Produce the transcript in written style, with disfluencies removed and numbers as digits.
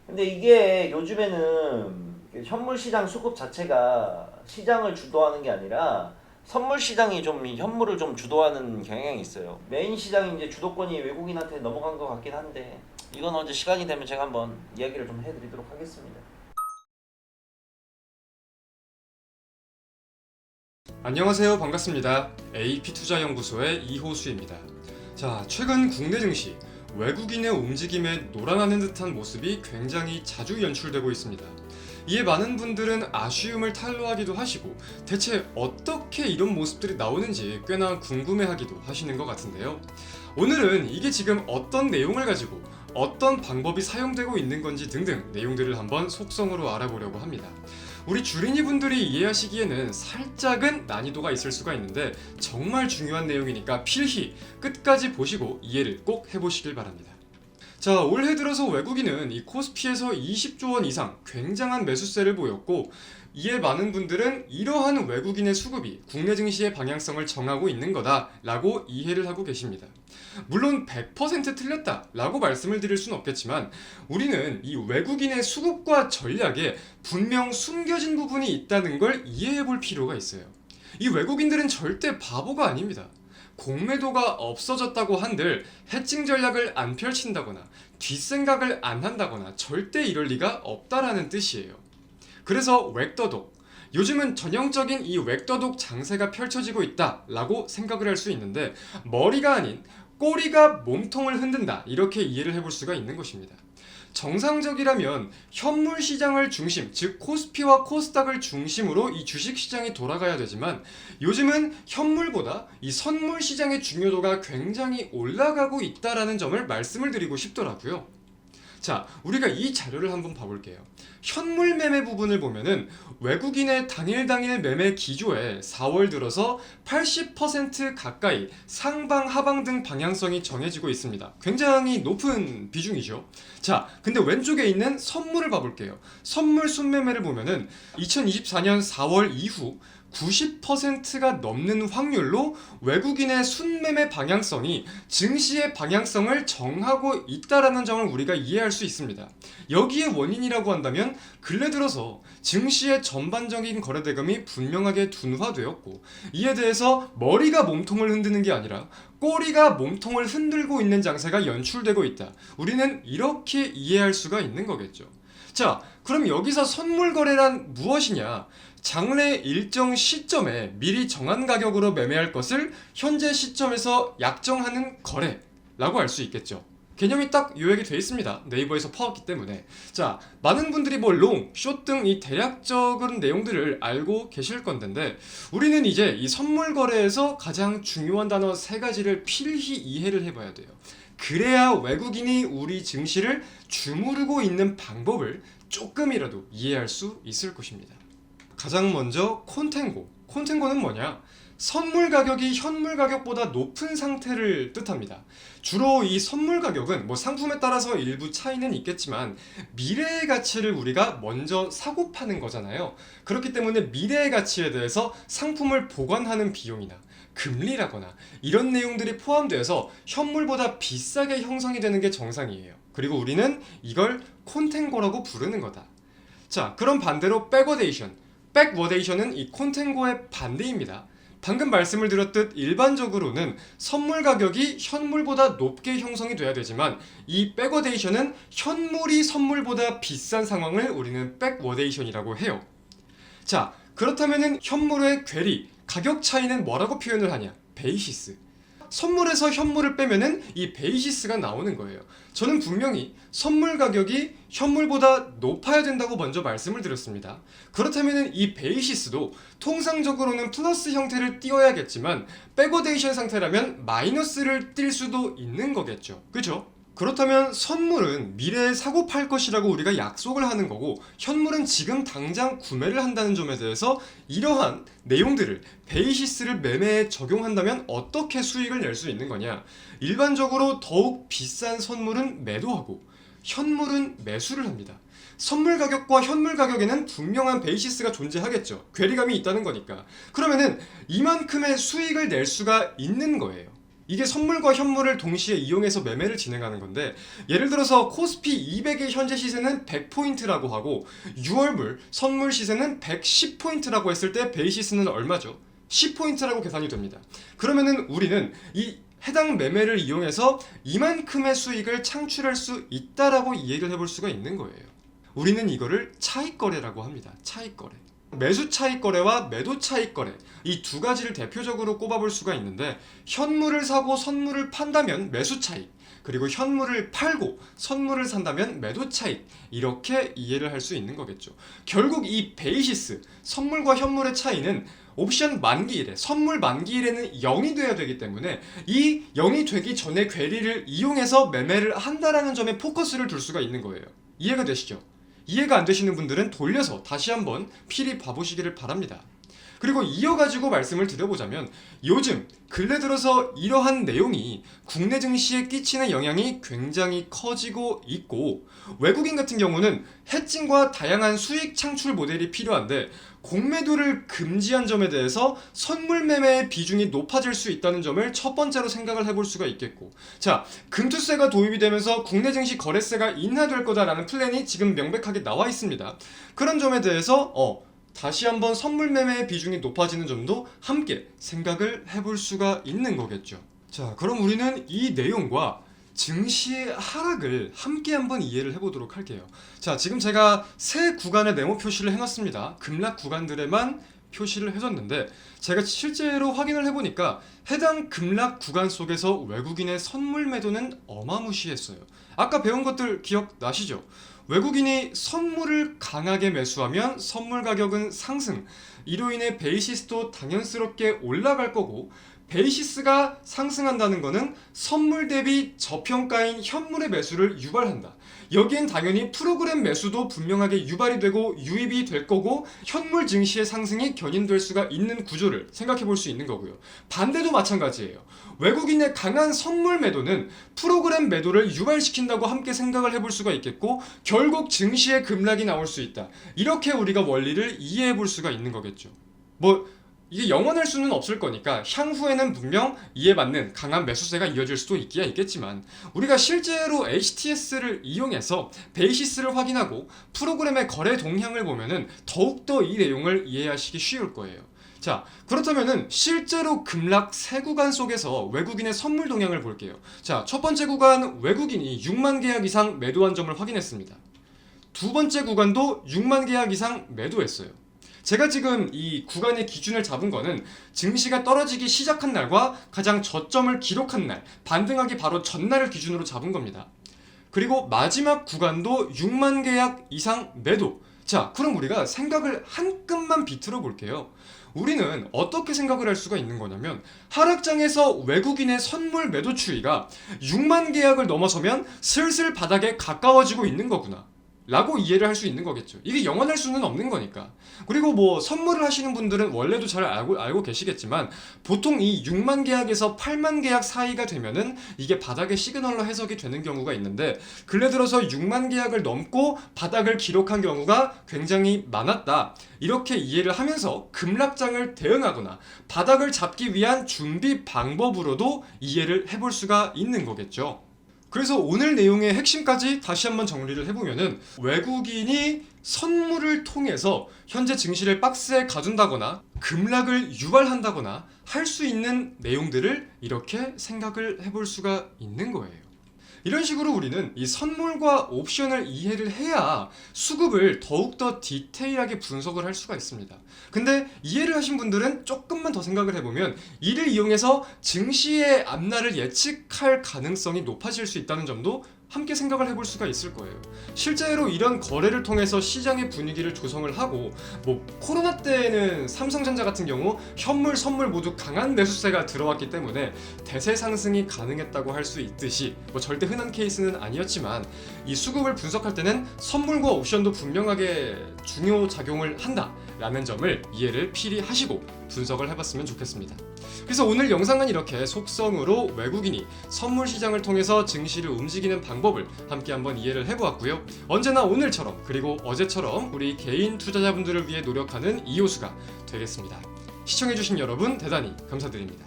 근데 이게 요즘에는 현물 시장 수급 자체가 시장을 주도하는 게 아니라 선물 시장이 좀 이 현물을 좀 주도하는 경향이 있어요. 메인 시장이 이제 주도권이 외국인한테 넘어간 것 같긴 한데 이건 언제 시간이 되면 제가 한번 이야기를 좀 해드리도록 하겠습니다. 안녕하세요. 반갑습니다. AP투자연구소의 이호수입니다. 자, 최근 국내 증시, 외국인의 움직임에 놀아나는 듯한 모습이 굉장히 자주 연출되고 있습니다. 이에 많은 분들은 아쉬움을 탄로하기도 하시고 대체 어떻게 이런 모습들이 나오는지 꽤나 궁금해하기도 하시는 것 같은데요. 오늘은 이게 지금 어떤 내용을 가지고 어떤 방법이 사용되고 있는 건지 등등 내용들을 한번 속성으로 알아보려고 합니다. 우리 주린이 분들이 이해하시기에는 살짝은 난이도가 있을 수가 있는데 정말 중요한 내용이니까 필히 끝까지 보시고 이해를 꼭 해보시길 바랍니다. 자, 올해 들어서 외국인은 이 코스피에서 20조 원 이상 굉장한 매수세를 보였고, 이에 많은 분들은 이러한 외국인의 수급이 국내 증시의 방향성을 정하고 있는 거다라고 이해를 하고 계십니다. 물론 100% 틀렸다라고 말씀을 드릴 수는 없겠지만 우리는 이 외국인의 수급과 전략에 분명 숨겨진 부분이 있다는 걸 이해해 볼 필요가 있어요. 이 외국인들은 절대 바보가 아닙니다. 공매도가 없어졌다고 한들 해칭 전략을 안 펼친다거나 뒷생각을 안 한다거나 절대 이럴 리가 없다라는 뜻이에요. 그래서 웩더독, 요즘은 전형적인 이 웩더독 장세가 펼쳐지고 있다라고 생각을 할 수 있는데 머리가 아닌 꼬리가 몸통을 흔든다 이렇게 이해를 해볼 수가 있는 것입니다. 정상적이라면 현물 시장을 중심, 즉 코스피와 코스닥을 중심으로 이 주식 시장이 돌아가야 되지만 요즘은 현물보다 이 선물 시장의 중요도가 굉장히 올라가고 있다라는 점을 말씀을 드리고 싶더라고요. 자, 우리가 이 자료를 한번 봐볼게요. 현물 매매 부분을 보면은 외국인의 당일 매매 기조에 4월 들어서 80% 가까이 상방, 하방 등 방향성이 정해지고 있습니다. 굉장히 높은 비중이죠. 자, 근데 왼쪽에 있는 선물을 봐볼게요. 선물 순매매를 보면은 2024년 4월 이후 90%가 넘는 확률로 외국인의 순매매 방향성이 증시의 방향성을 정하고 있다라는 점을 우리가 이해할 수 있습니다. 여기에 원인이라고 한다면 근래 들어서 증시의 전반적인 거래대금이 분명하게 둔화되었고 이에 대해서 머리가 몸통을 흔드는 게 아니라 꼬리가 몸통을 흔들고 있는 장세가 연출되고 있다. 우리는 이렇게 이해할 수가 있는 거겠죠. 자, 그럼 여기서 선물 거래란 무엇이냐? 장래 일정 시점에 미리 정한 가격으로 매매할 것을 현재 시점에서 약정하는 거래라고 할 수 있겠죠. 개념이 딱 요약이 되어 있습니다. 네이버에서 퍼왔기 때문에. 자, 많은 분들이 뭐 롱, 숏 등 이 대략적인 내용들을 알고 계실 건데 우리는 이제 이 선물 거래에서 가장 중요한 단어 세 가지를 필히 이해를 해봐야 돼요. 그래야 외국인이 우리 증시를 주무르고 있는 방법을 조금이라도 이해할 수 있을 것입니다. 가장 먼저 콘탱고. 콘탱고는 뭐냐? 선물 가격이 현물 가격보다 높은 상태를 뜻합니다. 주로 이 선물 가격은 뭐 상품에 따라서 일부 차이는 있겠지만 미래의 가치를 우리가 먼저 사고 파는 거잖아요. 그렇기 때문에 미래의 가치에 대해서 상품을 보관하는 비용이나 금리라거나 이런 내용들이 포함되어서 현물보다 비싸게 형성이 되는 게 정상이에요. 그리고 우리는 이걸 콘탱고라고 부르는 거다. 자, 그럼 반대로 백워데이션. 백워데이션은 이 콘탱고의 반대입니다. 방금 말씀을 드렸듯 일반적으로는 선물 가격이 현물보다 높게 형성이 돼야 되지만 이 백워데이션은 현물이 선물보다 비싼 상황을 우리는 백워데이션이라고 해요. 자, 그렇다면은 현물의 괴리, 가격 차이는 뭐라고 표현을 하냐? 베이시스. 선물에서 현물을 빼면은 이 베이시스가 나오는 거예요. 저는 분명히 선물 가격이 현물보다 높아야 된다고 먼저 말씀을 드렸습니다. 그렇다면 이 베이시스도 통상적으로는 플러스 형태를 띄어야겠지만 백워데이션 상태라면 마이너스를 띌 수도 있는 거겠죠. 그죠? 그렇다면 선물은 미래에 사고 팔 것이라고 우리가 약속을 하는 거고 현물은 지금 당장 구매를 한다는 점에 대해서 이러한 내용들을 베이시스를 매매에 적용한다면 어떻게 수익을 낼 수 있는 거냐? 일반적으로 더욱 비싼 선물은 매도하고 현물은 매수를 합니다. 선물 가격과 현물 가격에는 분명한 베이시스가 존재하겠죠. 괴리감이 있다는 거니까. 그러면은 이만큼의 수익을 낼 수가 있는 거예요. 이게 선물과 현물을 동시에 이용해서 매매를 진행하는 건데, 예를 들어서 코스피 200의 현재 시세는 100포인트라고 하고 6월물 선물 시세는 110포인트라고 했을 때 베이시스는 얼마죠? 10포인트라고 계산이 됩니다. 그러면은 우리는 이 해당 매매를 이용해서 이만큼의 수익을 창출할 수 있다라고 이해를 해볼 수가 있는 거예요. 우리는 이거를 차익거래라고 합니다. 차익거래. 매수 차익거래와 매도 차익거래, 이 두 가지를 대표적으로 꼽아볼 수가 있는데, 현물을 사고 선물을 판다면 매수 차익, 그리고 현물을 팔고 선물을 산다면 매도 차익, 이렇게 이해를 할 수 있는 거겠죠. 결국 이 베이시스, 선물과 현물의 차이는 옵션 만기일에, 선물 만기일에는 0이 돼야 되기 때문에 이 0이 되기 전에 괴리를 이용해서 매매를 한다라는 점에 포커스를 둘 수가 있는 거예요. 이해가 되시죠? 이해가 안 되시는 분들은 돌려서 다시 한번 필히 봐보시기를 바랍니다. 그리고 이어가지고 말씀을 드려보자면, 요즘 근래 들어서 이러한 내용이 국내 증시에 끼치는 영향이 굉장히 커지고 있고, 외국인 같은 경우는 해칭과 다양한 수익 창출 모델이 필요한데 공매도를 금지한 점에 대해서 선물 매매의 비중이 높아질 수 있다는 점을 첫 번째로 생각을 해볼 수가 있겠고, 자, 금투세가 도입이 되면서 국내 증시 거래세가 인하될 거다라는 플랜이 지금 명백하게 나와 있습니다. 그런 점에 대해서 다시 한번 선물 매매의 비중이 높아지는 점도 함께 생각을 해볼 수가 있는 거겠죠. 자, 그럼 우리는 이 내용과 증시의 하락을 함께 한번 이해를 해보도록 할게요. 자, 지금 제가 세 구간의 네모 표시를 해놨습니다. 급락 구간들에만 표시를 해줬는데, 제가 실제로 확인을 해보니까 해당 급락 구간 속에서 외국인의 선물 매도는 어마무시했어요. 아까 배운 것들 기억나시죠? 외국인이 선물을 강하게 매수하면 선물 가격은 상승, 이로 인해 베이시스도 당연스럽게 올라갈 거고, 베이시스가 상승한다는 것은 선물 대비 저평가인 현물의 매수를 유발한다. 여기엔 당연히 프로그램 매수도 분명하게 유발이 되고 유입이 될 거고, 현물 증시의 상승이 견인될 수가 있는 구조를 생각해 볼 수 있는 거고요. 반대도 마찬가지예요. 외국인의 강한 선물 매도는 프로그램 매도를 유발시킨다고 함께 생각을 해볼 수가 있겠고, 결국 증시의 급락이 나올 수 있다. 이렇게 우리가 원리를 이해해 볼 수가 있는 거겠죠. 이게 영원할 수는 없을 거니까 향후에는 분명 이에 맞는 강한 매수세가 이어질 수도 있기야 있겠지만, 우리가 실제로 HTS를 이용해서 베이시스를 확인하고 프로그램의 거래 동향을 보면은 더욱더 이 내용을 이해하시기 쉬울 거예요. 자, 그렇다면은 실제로 급락 세 구간 속에서 외국인의 선물 동향을 볼게요. 자, 첫 번째 구간 외국인이 6만 계약 이상 매도한 점을 확인했습니다. 두 번째 구간도 6만 계약 이상 매도했어요. 제가 지금 이 구간의 기준을 잡은 거는 증시가 떨어지기 시작한 날과 가장 저점을 기록한 날, 반등하기 바로 전날을 기준으로 잡은 겁니다. 그리고 마지막 구간도 6만 계약 이상 매도. 자, 그럼 우리가 생각을 한 끔만 비틀어 볼게요. 우리는 어떻게 생각을 할 수가 있는 거냐면, 하락장에서 외국인의 선물 매도 추이가 6만 계약을 넘어서면 슬슬 바닥에 가까워지고 있는 거구나 라고 이해를 할 수 있는 거겠죠. 이게 영원할 수는 없는 거니까. 그리고 선물을 하시는 분들은 원래도 잘 알고 계시겠지만, 보통 이 6만 계약에서 8만 계약 사이가 되면은 이게 바닥의 시그널로 해석이 되는 경우가 있는데, 근래 들어서 6만 계약을 넘고 바닥을 기록한 경우가 굉장히 많았다. 이렇게 이해를 하면서 급락장을 대응하거나 바닥을 잡기 위한 준비 방법으로도 이해를 해볼 수가 있는 거겠죠. 그래서 오늘 내용의 핵심까지 다시 한번 정리를 해보면은, 외국인이 선물을 통해서 현재 증시를 박스에 가둔다거나 급락을 유발한다거나 할 수 있는 내용들을 이렇게 생각을 해볼 수가 있는 거예요. 이런 식으로 우리는 이 선물과 옵션을 이해를 해야 수급을 더욱더 디테일하게 분석을 할 수가 있습니다. 근데 이해를 하신 분들은 조금만 더 생각을 해보면 이를 이용해서 증시의 앞날을 예측할 가능성이 높아질 수 있다는 점도 함께 생각을 해볼 수가 있을 거예요. 실제로 이런 거래를 통해서 시장의 분위기를 조성을 하고, 코로나 때에는 삼성전자 같은 경우 현물, 선물 모두 강한 매수세가 들어왔기 때문에 대세 상승이 가능했다고 할 수 있듯이, 절대 흔한 케이스는 아니었지만 이 수급을 분석할 때는 선물과 옵션도 분명하게 중요 작용을 한다라는 점을 이해를 필히 하시고 분석을 해봤으면 좋겠습니다. 그래서 오늘 영상은 이렇게 속성으로 외국인이 선물 시장을 통해서 증시를 움직이는 방법을 함께 한번 이해를 해보았고요. 언제나 오늘처럼 그리고 어제처럼 우리 개인 투자자분들을 위해 노력하는 이호수가 되겠습니다. 시청해주신 여러분 대단히 감사드립니다.